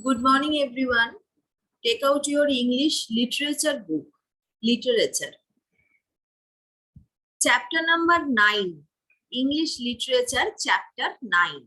Good morning, everyone. Take out your English literature book. Literature. Chapter number 9. English Literature, Chapter 9.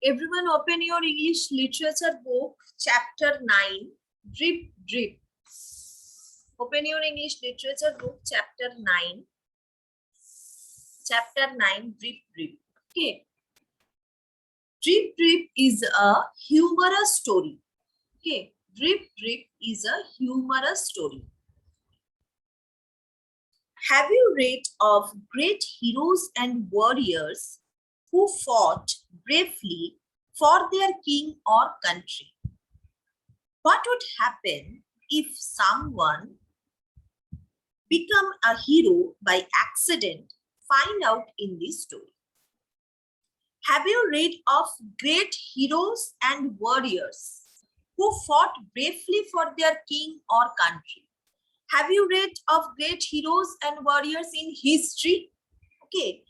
Everyone open your English literature book, Chapter 9. Drip, drip. Open your English literature book, Chapter 9. Chapter 9, drip, drip. Okay. Drip, drip is a humorous story. Okay. Drip, drip is a humorous story. Have you read of great heroes and warriors who fought bravely for their king or country? What would happen if someone become a hero by accident? Find out in this story. Have you read of great heroes and warriors who fought bravely for their king or country? Have you read of great heroes and warriors in history? Okay,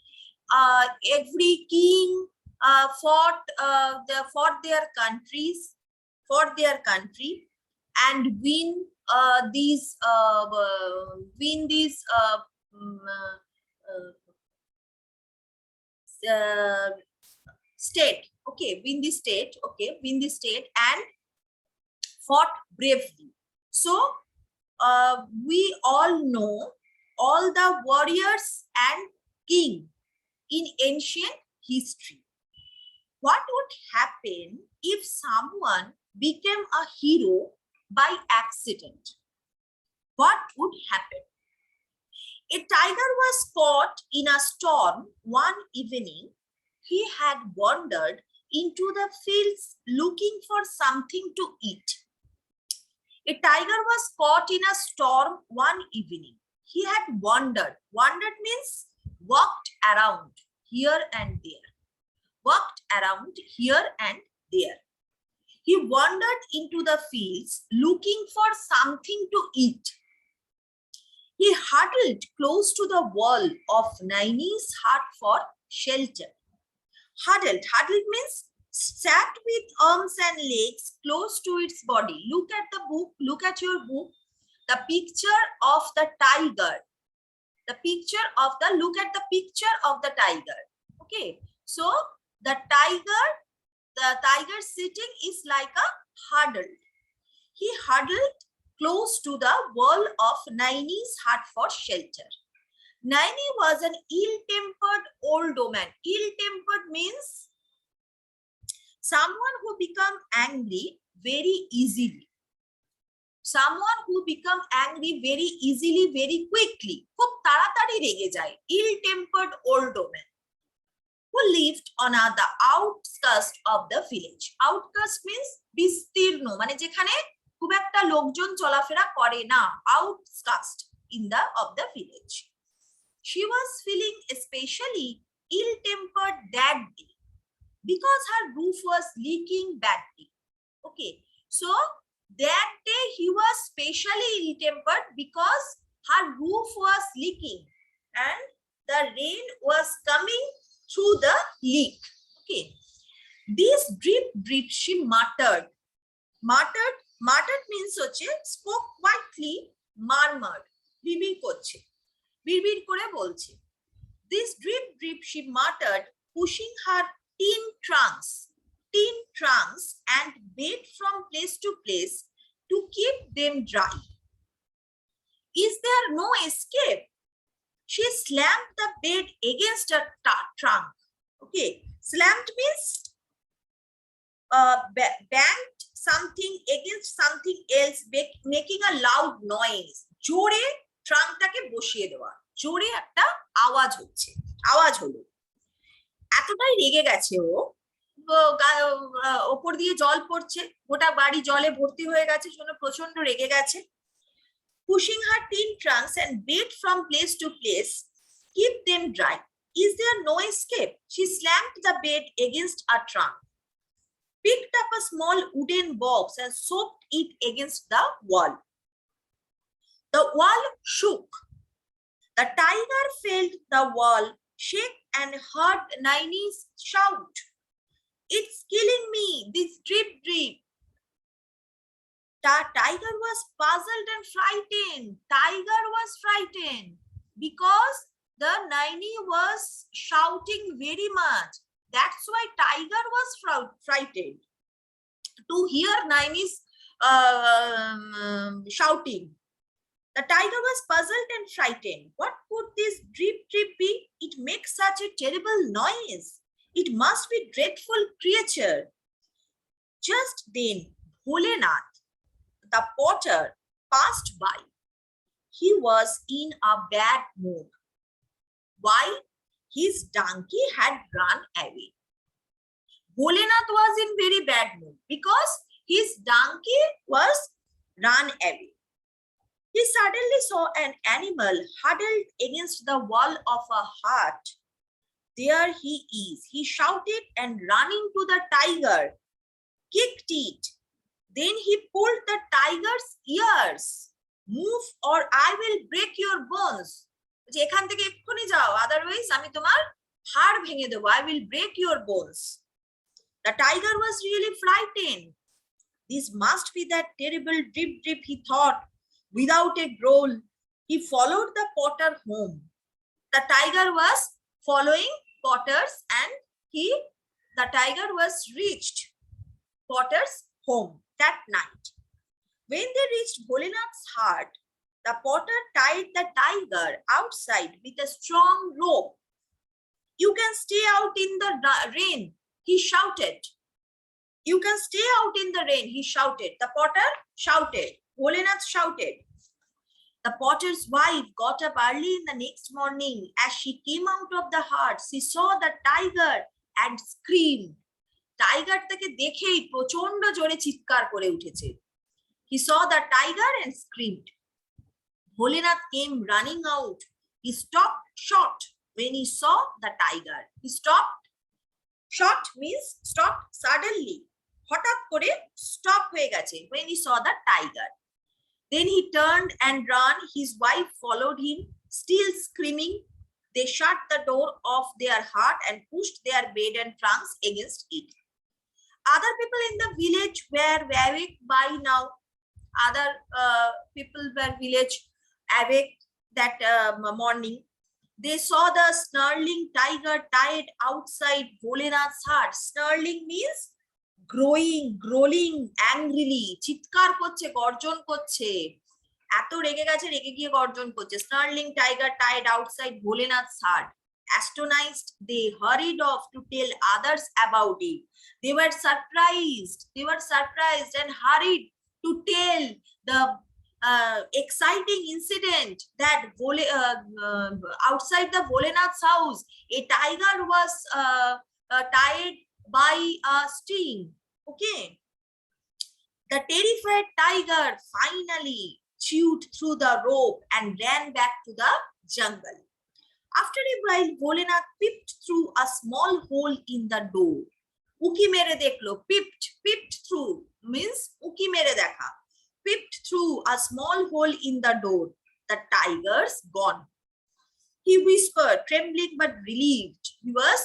every king fought their countries, for their country, and win these state. Okay, win the state. Okay, win the state and fought bravely. So we all know all the warriors and king in ancient history. What would happen if someone became a hero by accident? What would happen? A tiger was caught in a storm one evening. He had wandered into the fields looking for something to eat. A tiger was caught in a storm one evening. He had wandered. Wandered means walked around here and there. Walked around here and there. He wandered into the fields looking for something to eat. He huddled close to the wall of Naini's hut for shelter. Huddled means sat with arms and legs close to its body. Look at the book, look at your book, the picture of the tiger. Look at the picture of the tiger. Okay, so the tiger sitting is like a huddled. He huddled close to the wall of Naini's hut for shelter. Naini was an ill-tempered old woman. Ill-tempered means someone who become angry very easily. Someone who become angry very easily, very quickly. খুব তাড়াতাড়ি রেগে যায়. Ill-tempered old woman who lived on the outskirts of the village. Outskirts means বিস্তীর্ণ, মানে যেখানে খুব একটা লোকজন চলাফেরা করে না. Outskirts of the village. She was feeling especially ill-tempered that day because her roof was leaking badly. Okay, so that day he was specially ill-tempered because her roof was leaking and the rain was coming through the leak. Okay, this drip drip she muttered. Muttered means spoke quietly, murmured, বিড়বিড় করছে, বিড়বিড় করে বলছে. This drip drip she muttered, pushing her tin trunks tin trunks and bed from place to place to keep them dry. Is there no escape? She slammed the bed against a trunk. Okay, slammed means banged something against something else, making a loud noise. জোরে ট্রাঙ্কটাকে বসিয়ে দেওয়া, জোরে একটা আওয়াজ হচ্ছে, আওয়াজ হলো। এতটাই রেগে গেছে ও, ওপর দিয়ে জল পড়ছে, গোটা বাড়ি জলে ভর্তি হয়ে গেছে, জন্য প্রচন্ড রেগে গেছে। Pushing her tin trunks and bed from place to place, keep them dry. Is there no escape? She slammed the bed against a trunk, picked up a small wooden box and soaked it against the wall. The wall shook. The tiger felt the wall shake and heard Naini's shout, "It's killing me, this drip drip." The tiger was puzzled and frightened. Tiger was frightened because the Naini was shouting very much. That's why tiger was frightened to hear Naini's shouting. The tiger was puzzled and frightened. What could this drip drip be? It makes such a terrible noise. It must be a dreadful creature. Just then, Bholenath, the potter, passed by. He was in a bad mood. Why? His donkey had run away. Bholenath was in very bad mood because his donkey was run away. He suddenly saw an animal huddled against the wall of a hut. There he is, he shouted, and running to the tiger, kicked it. Then he pulled the tiger's ears. Move or I will break your bones. এখান থেকে এক্ষুনি যাও, otherwise আমি তোমার হাড় ভেঙে দেবো. I will break your bones. The tiger was really frightened. This must be that terrible drip drip, he thought. Without a growl, he followed the potter home. The tiger was following potters and the tiger was reached potter's home that night. When they reached Bholenath's hut, the potter tied the tiger outside with a strong rope. You can stay out in the rain, he shouted. You can stay out in the rain, he shouted. The potter shouted. Bholenath shouted. The potter's wife got up early in the next morning. As she came out of the hut, she saw the tiger and screamed. Tiger take dekhei prochondo jore chitkar kore utheche. He saw the tiger and screamed. Bholenath came running out. He stopped short when he saw the tiger. He stopped. Short means stopped suddenly. হঠাৎ করে stop হয়ে গেছে when he saw the tiger. Then he turned and ran. His wife followed him, still screaming. They shut the door of their hut and pushed their bed and trunks against it. Other people in the village were awake by now. Other people were awake that morning. They saw the snarling tiger tied outside Bholenath's hut. Snarling means growling angrily. চিৎকার করছে, গর্জন করছে, এত রেগে গেছে, রেগে গিয়ে গর্জন করছে. Snarling tiger tied outside Bholenath's hut. Astonished, they hurried off to tell others about it. They were surprised and hurried to tell the exciting incident that outside the Bholenath's house, a tiger was tied by a string. Okay. The terrified tiger finally chewed through the rope and ran back to the jungle. After a while, Bholenath peeped through a small hole in the door. Uki mere dekhlo. Peeped through means uki mere dekha. Peeped through a small hole in the door. The tiger's gone. He whispered, trembling but relieved. He was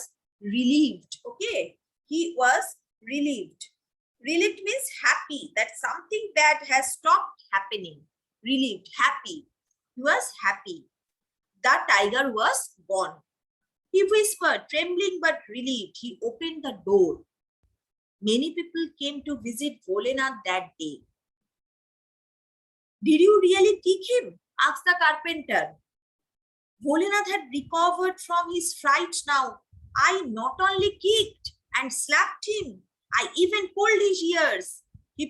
relieved. Okay. He was relieved. Relieved means happy that something bad has stopped happening. Relieved, happy. He was happy. The tiger was gone. He whispered, trembling but relieved. He opened the door. Many people came to visit Bholenath that day. Did you really kick him? Asked the carpenter. Bholenath had recovered from his fright now. I not only kicked and slapped him, I even pulled his ears. He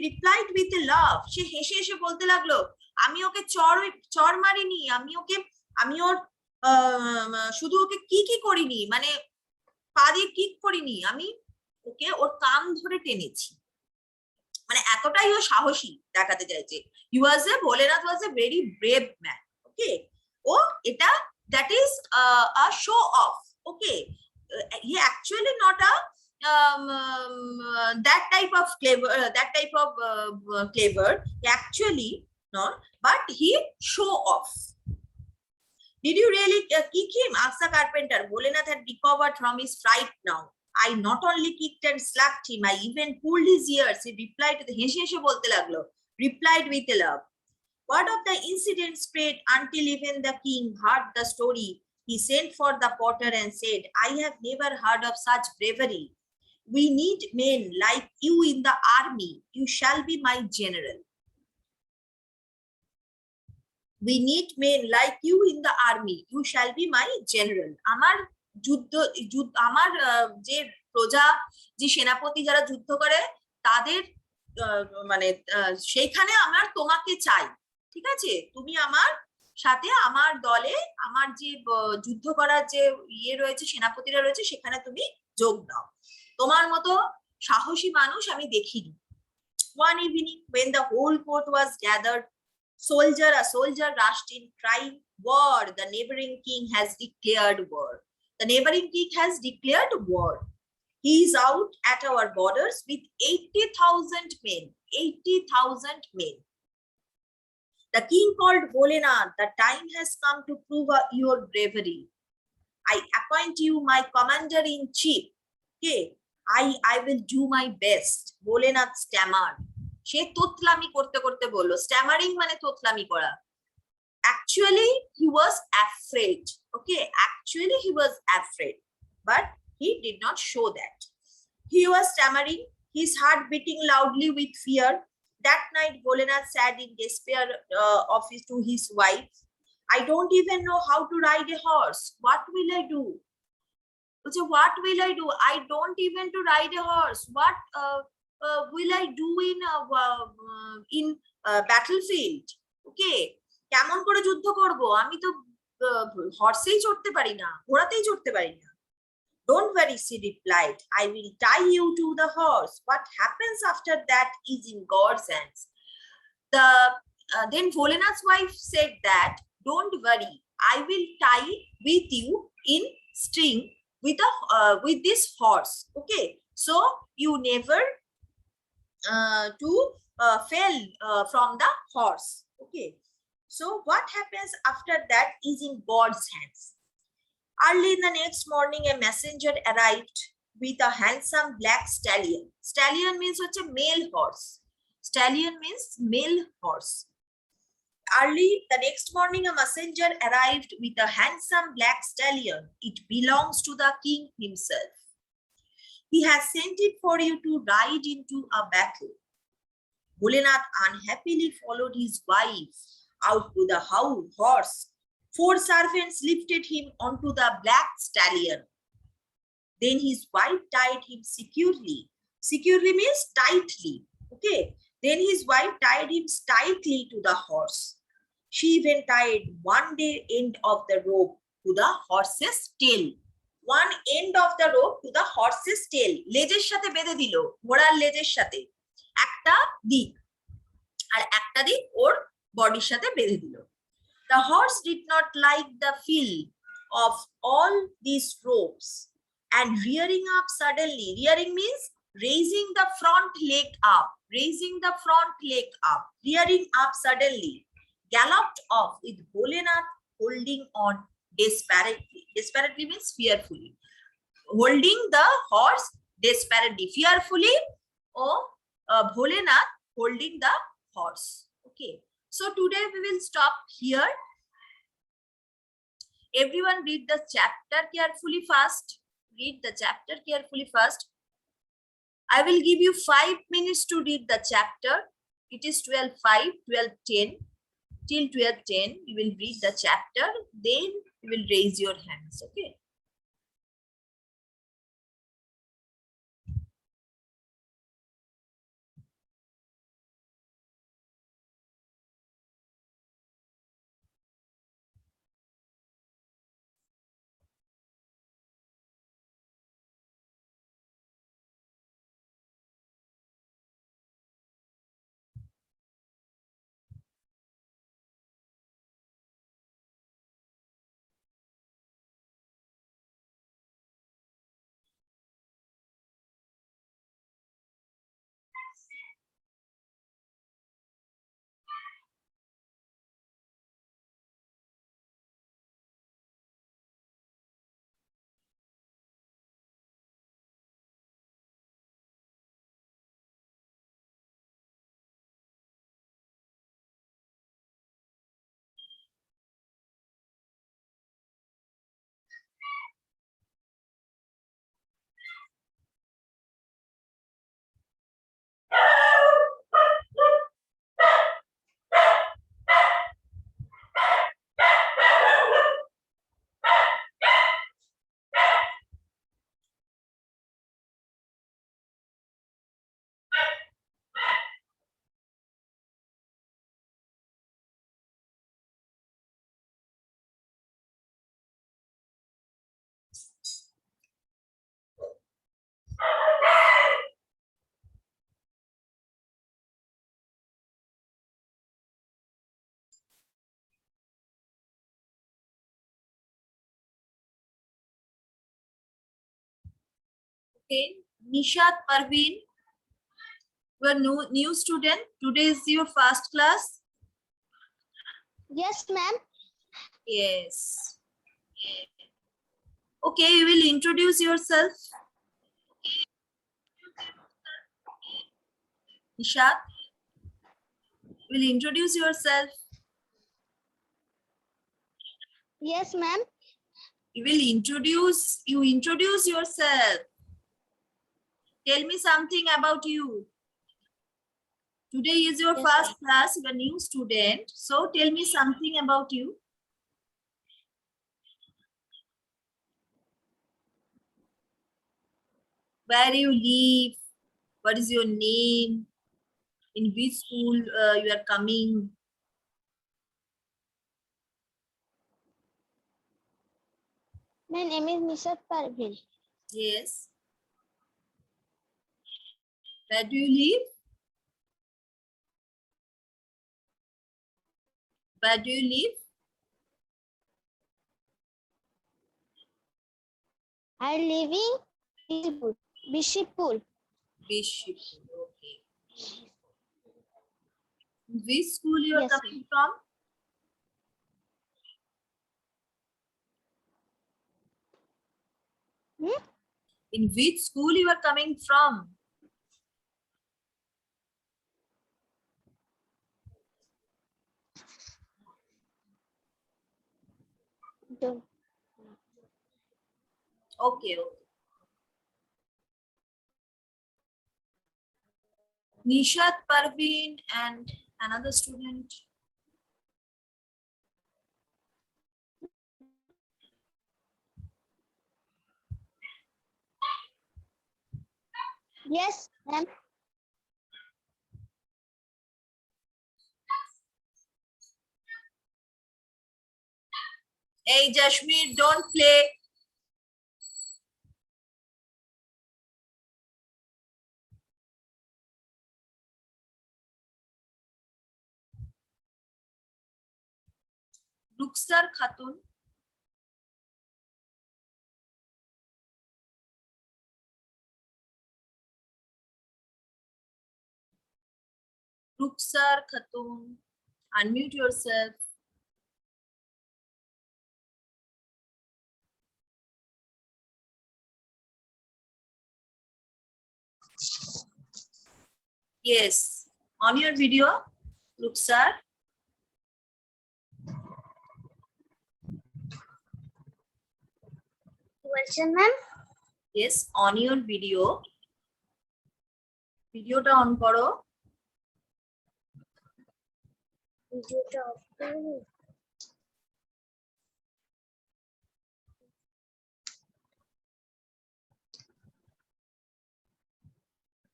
replied with a laugh. সে হেসে হেসে বলতে লাগলো, আমি ওকে চর মারিনি, আমি ওর শুধু ওকে কি করিনি, মানে পা দিয়ে কিক করিনি, আমি ওকে ওর কান ধরে টেনেছি। মানে এতটাই ও সাহসী দেখাতে চাইছে। ভোলেনাথ ওয়াজ এ ভেরি ব্রেভ ম্যান। ওকে, ও এটা that is a show off. Okay, he actually not a that type of clever actually not, but he show off. Did you really kick him? Asked the carpenter. Bholenath had recovered from his fright now. I not only kicked and slapped him, I even pulled his ears. He replied to the হেসে হেসে বলতে লাগলো, replied with a laugh. Word of the incident spread until even the king heard the story. He sent for the potter and said, I have never heard of such bravery. We need men like you in the army. You shall be my general. We need men like you in the army. You shall be my general. আমার আমার যে প্রজা, যে সেনাপতি যারা যুদ্ধ করে তাদের মানে সেইখানে আমার তোমাকে চাই। ঠিক আছে, তুমি আমার সাথে আমার দলে আমার যে যুদ্ধ করার যে ইয়ে রয়েছে, সেনাপতিরা রয়েছে, সেখানে তুমি যোগ দাও। তোমার মতো সাহসী মানুষ আমি দেখিনি। One evening when the whole court was gathered, a soldier rushed in crying, war, the neighboring king has declared war. The neighboring king has declared war. He is out at our borders with 80,000 men. 80,000 men. The king called Bholenath. The time has come to prove your bravery. I appoint you my commander in chief. Okay, I will do my best. Bholenath stammered. সে তোতলামি করতে করতে বললো, stammering মানে তোতলামি করা। Actually he was afraid. Okay, actually he was afraid, but he did not show that. He was stammering, his heart beating loudly with fear. That night Bholenath said in despair to his wife, I don't even know how to ride a horse. What will I do? What will I do? I don't even to ride a horse. What will I do in battlefield? Okay, কেমন করে যুদ্ধ করব? আমি তো হর্সেই চড়তে পারি না, ঘোড়াতেই চড়তে পারি না। Don't worry, she replied. I will tie you to the horse. What happens after that is in God's hands. Then Bholenath's wife said that, don't worry, I will tie with you in string with this horse. Okay, so you never fell from the horse. Okay, so what happens after that is in God's hands. Early in the next morning, a messenger arrived with a handsome black stallion. Stallion means such a male horse. Stallion means male horse. Early the next morning, a messenger arrived with a handsome black stallion. It belongs to the king himself. He has sent it for you to ride into a battle. Bholenath unhappily followed his wife out to the horse. 4 servants lifted him onto the black stallion. Then his wife tied him securely. Securely means tightly. Okay. Then his wife tied him tightly to the horse. She even tied one end of the rope to the horse's tail. One end of the rope to the horse's tail. লেজের সাথে বেঁধে দিল, ঘোড়ার লেজের সাথে একটা দিক, আর একটা দিক ওর বডির সাথে বেঁধে দিল। The horse did not like the feel of all these ropes and rearing up suddenly. Rearing means raising the front leg up, raising the front leg up, rearing up suddenly, galloped off with Bholenath holding on desperately. Desperately means fearfully. Holding the horse desperately, fearfully, or Bholenath holding the horse. Okay. So today we will stop here. Everyone read the chapter carefully first. Read the chapter carefully first. I will give you 5 minutes to read the chapter. It is 12:05, 12:10. Till 12:10, you will read the chapter. Then you will raise your hands. Okay. Okay. Nishat Parveen, you are new student. Today is your first class. Yes, ma'am. Yes. Okay, you will introduce yourself. Nishat, you will introduce yourself. Yes, ma'am. You introduce yourself. Tell me something about you. Today is your Yes, first class, you are a new student. So tell me something about you. Where you live? What is your name? In which school you are coming? my name is Nishat Parveen. Yes. Where do you live? Where do you live? I live in Bishopur. Bishop. Okay. In which school you are Yes, coming from? In which school you are coming from? Don't. Okay, okay. Nishat Parveen and another student. Yes, ma'am. Hey, Jashmir, don't play. Ruksar Khatun. Ruksar Khatun. Unmute yourself. Yes. On your video, Ruksar. Question, ma'am. Yes, on your video. ভিডিওটা on করো।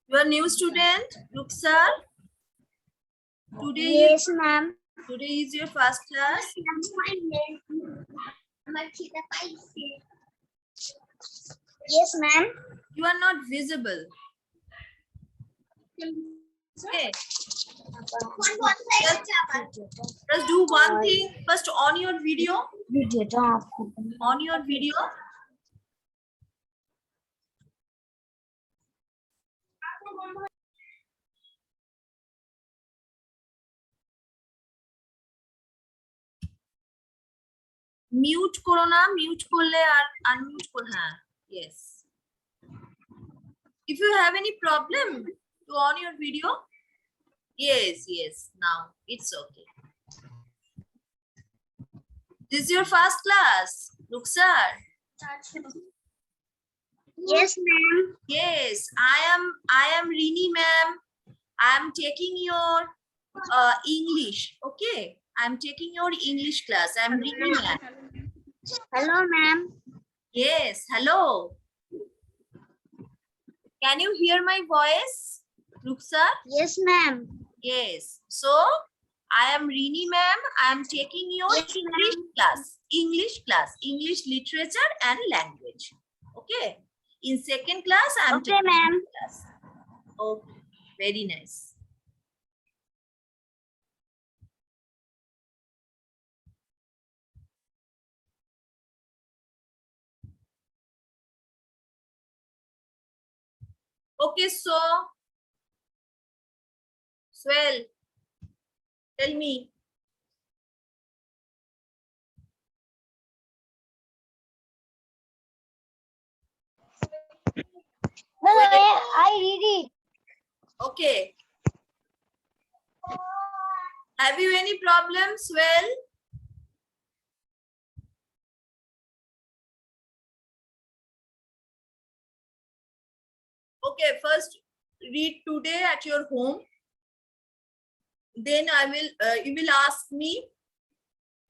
You are new student, Ruksar. Today, Yes, ma'am. today is your first class. Yes, ma'am. You are not visible. Okay. Just do one thing. First, on your video. On your video. Mute করো না, mute করলে আর unmute করো, হ্যাঁ, yes. If you have any problem to on your video, yes, now it's okay. This is your first class, Ruksar. Yes, ma'am. Yes, I am Rini ma'am. I am taking your English, okay? I am taking your English class. I am Rini ma'am. Hello, ma'am. Yes, hello. Can you hear my voice, Ruksar? Yes, ma'am. Yes. So, I am Rini ma'am. I am taking your Yes, English class. English literature and language. Okay. In second class, I am Okay, taking ma'am. this class. Okay. Very nice. Okay, so Swell, tell me. No, I read it. Okay. Have you any problems, Swell? Okay, first read today at your home. Then you will ask me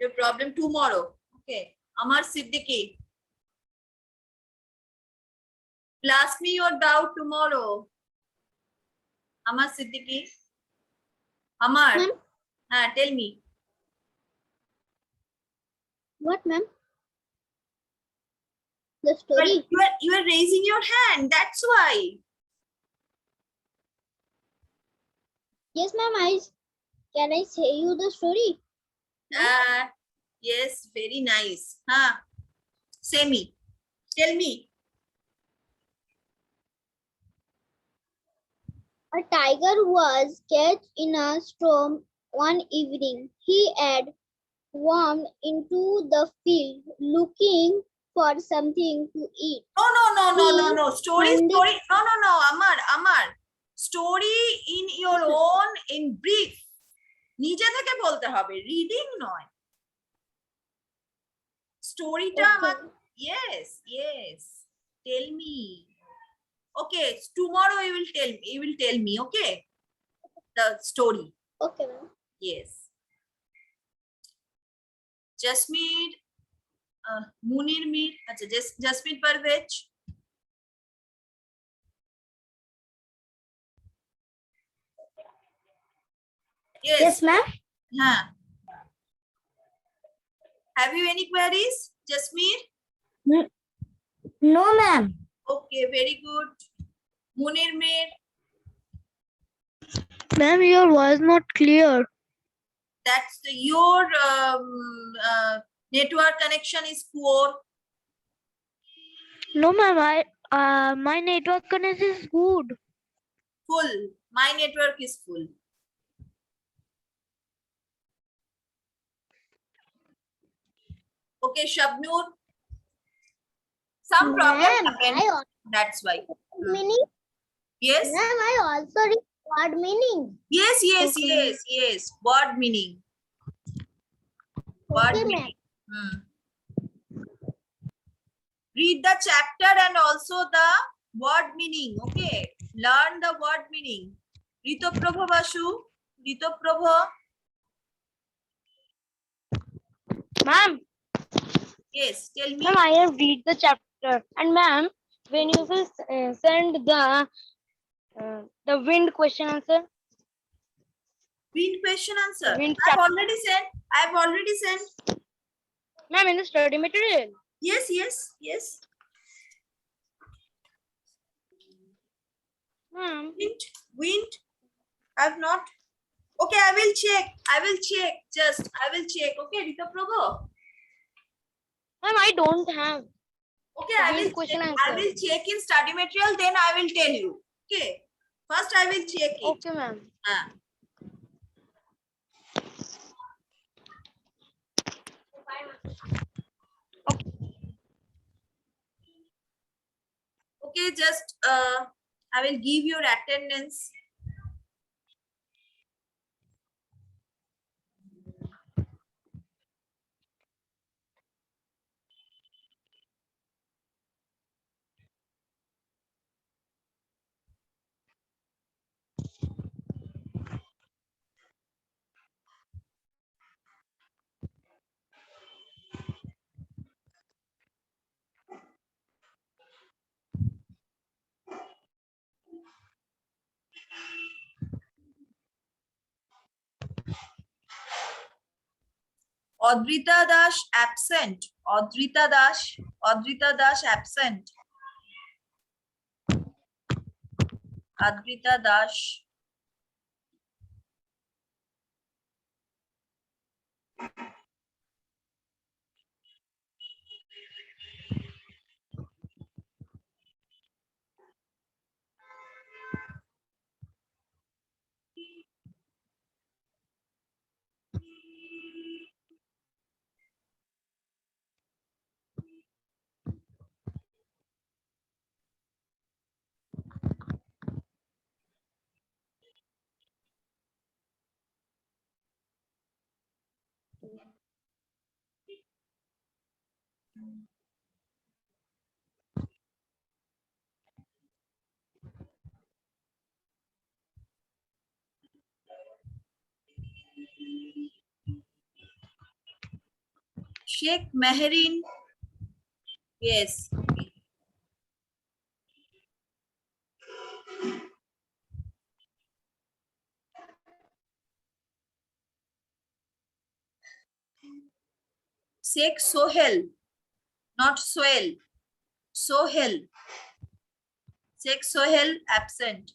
your problem tomorrow. Okay. Amar Siddiqui. Will ask me your doubt tomorrow. Amar Siddiqui. Amar. Ma'am? Tell me. What, ma'am? The story. You are raising your hand. That's why. Yes, ma'am. Can I say you the story? Yes, very nice. Say me. Tell me. A tiger was caught in a storm one evening. He had wandered into the field looking for something to eat. No. Story. No. Amar. Story in your own, in brief. নিজে থেকে বলতে হবে, reading নয়। স্টোরিটা আমার, yes. Tell me. Okay, tomorrow you will tell me, okay? The story. Okay, ma'am. Yes. Jasmeet, Munir Mir, Jasmeet Parvez. Yes, ma'am. Have you any queries, Jasmeet? No, ma'am. Okay, very good. Munir Mir. Ma'am, your voice not clear. That's your network connection is poor. No, ma'am. My network connection is good. Full. My network is full. Okay, Shabnur. Some problem happened. That's why. Meaning? Yes. Ma'am, I also read word meaning. Yes. Word meaning. Word Okay, meaning. Read the chapter and also the word meaning. Okay. learn the word meaning. Ritoprabha Basu, Ritoprabha. Ma'am, Yes, tell me. ma'am, I have read the chapter. And ma'am, when you will send the wind question answer, Wind question answer. wind I've chapter, already sent. I've already sent. ma'am, in the study material. Yes, yes, yes. Ma'am, Wind. I've not. Okay, I will check. I will check. Just I will check. Okay, Ritoprabha. ma'am, I don't have Okay, the I wind will question check. I answer. will check in study material. Then I will tell you. Okay. First, I will check it. Okay, ma'am. Ah. Okay, just I will give your attendance. Adrita Dash absent. Adrita Dash absent. Adrita Dash. Sheikh Meherin. Yes. Sheikh Sohel. Not Soel. Sohel. Sheikh Sohel absent.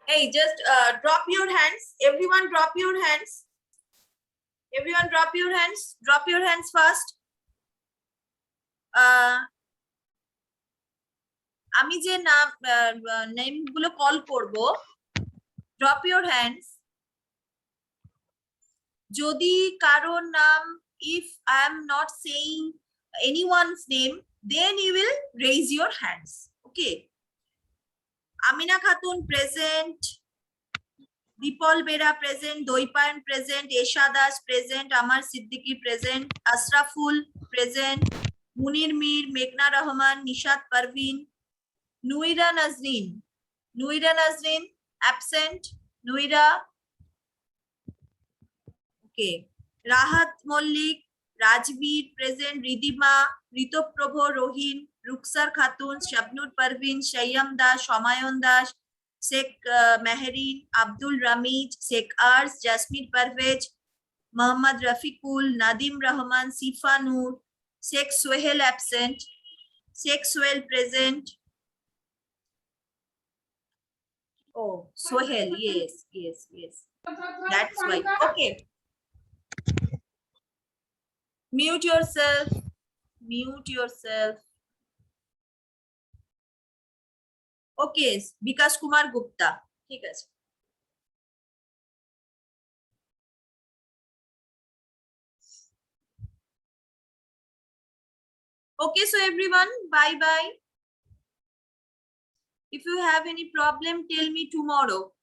Hey, just drop your hands. Everyone drop your hands. Everyone drop your hands. Drop your hands first. আমি যে নাম নেমগুলো call করব, drop your hands. যদি কারোর নাম, if I am not saying anyone's name, then you will raise your hands. Okay. Amina Khatun present. Dipal Bera present. Doipan present. Esha Das present. Amar Siddiqui present. Asraful present. Munir Mir, Meghna Rahman, Nishat Parveen, Nuira Nazreen. Nuira Nazreen absent. Nuira. Okay. Rahat Mollik, Rajbir present. Ridima, Ritoprabha Rohin, Ruksar Khatun, Shabnur Parveen, Shayyam Das, Shomayon Das, Sheikh Meherin, Abdul Ramij, Sheikh Ars, Jasmine Parvez, Muhammad Rafiqul, Nadim Rahman, Sifa Noor, Sheikh Sohail absent. Sheikh Sohail present. Oh, Sohail, yes, yes, yes. That's why. Okay. Mute yourself. Mute yourself. Okay, Vikas Kumar Gupta. ठीक है. Okay, so everyone, bye bye. If you have any problem, tell me tomorrow.